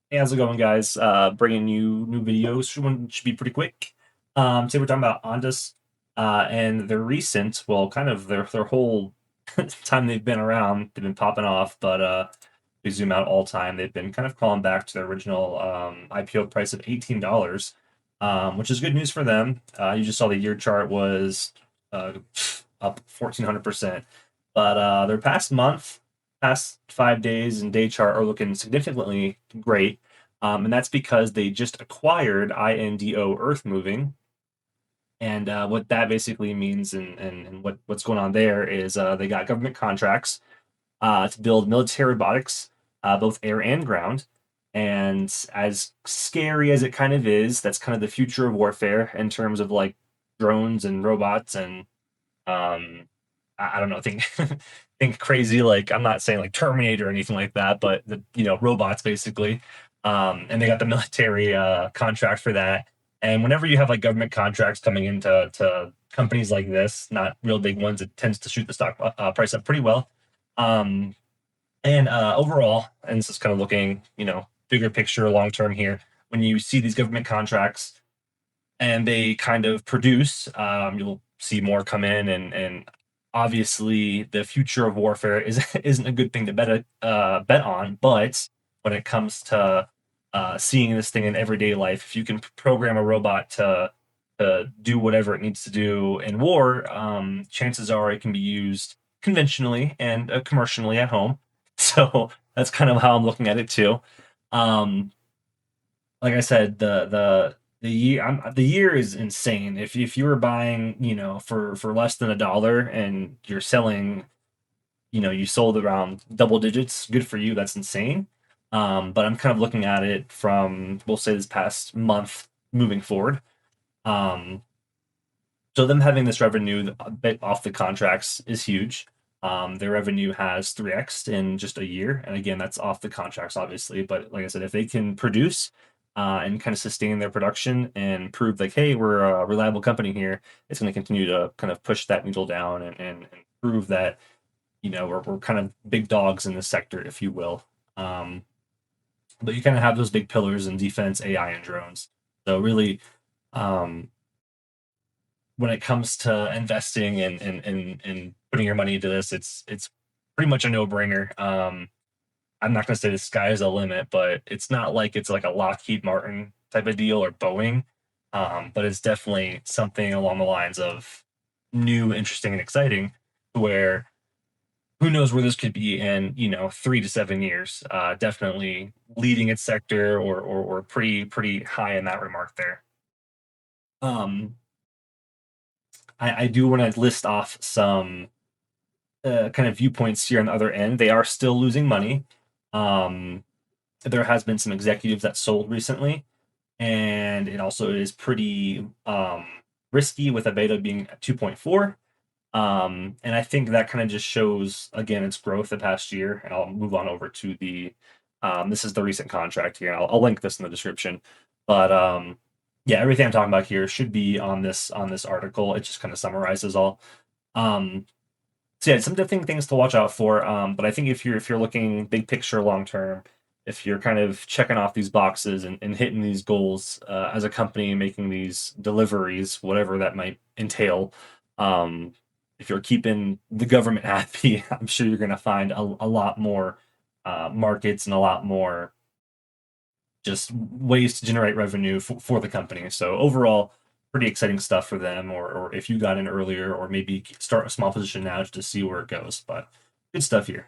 Hey, how's it going, guys? Bringing you new videos. One should be pretty quick. Today we're talking about Ondas, and their recent, well, kind of their whole time they've been around, they've been popping off. But we zoom out all time, they've been kind of crawling back to their original IPO price of $18, which is good news for them. You just saw the year chart was uh, up 1,400%, but their past 5 days and day chart are looking significantly great. And that's because they just acquired INDO Earth Moving. And what that basically means and what's going on there is they got government contracts to build military robotics, both air and ground. And as scary as it kind of is, that's kind of the future of warfare in terms of like drones and robots and I don't know, think think crazy. Like I'm not saying like Terminator or anything like that, but robots basically. And they got the military contract for that. And whenever you have like government contracts coming into companies like this, not real big ones, it tends to shoot the stock price up pretty well. Um, and overall, and this is kind of looking, bigger picture, long term here. When you see these government contracts and they kind of produce, you'll see more come in, and obviously the future of warfare is isn't a good thing to bet on. But when it comes to seeing this thing in everyday life, if you can program a robot to do whatever it needs to do in war, chances are it can be used conventionally and commercially at home. So that's kind of how I'm looking at it too. Um, like I said, the year is insane. If you were buying, for less than $1 and you're selling, you sold around double digits, good for you. That's insane. But I'm kind of looking at it from, we'll say, this past month moving forward. Um, so them having this revenue a bit off the contracts is huge. Their revenue has 3x in just a year, and again, that's off the contracts, obviously. But like I said, if they can produce and kind of sustain their production and prove like, hey, we're a reliable company here, it's going to continue to kind of push that needle down and prove that we're kind of big dogs in this sector, if you will. Um, but you kind of have those big pillars in defense, AI, and drones. So really, um, when it comes to investing and putting your money into this, it's pretty much a no brainer. I'm not going to say the sky is the limit, but it's not like it's like a Lockheed Martin type of deal or Boeing. But it's definitely something along the lines of new, interesting, and exciting. Where who knows where this could be in 3 to 7 years? Definitely leading its sector or pretty high in that remark there. Um, I do want to list off some kind of viewpoints here on the other end. They are still losing money. Um, there has been some executives that sold recently, and it also is pretty risky with a beta being at 2.4. And I think that kind of just shows again its growth the past year. And I'll move on over to the this is the recent contract here. I'll link this in the description. But yeah, everything I'm talking about here should be on this article. It just kind of summarizes all. Um, so yeah, some different things to watch out for. But I think if you're looking big picture, long term, if you're kind of checking off these boxes and hitting these goals as a company, making these deliveries, whatever that might entail, um, if you're keeping the government happy, I'm sure you're going to find a lot more markets and a lot more just ways to generate revenue for the company. So overall, pretty exciting stuff for them. Or if you got in earlier, or maybe start a small position now just to see where it goes. But good stuff here.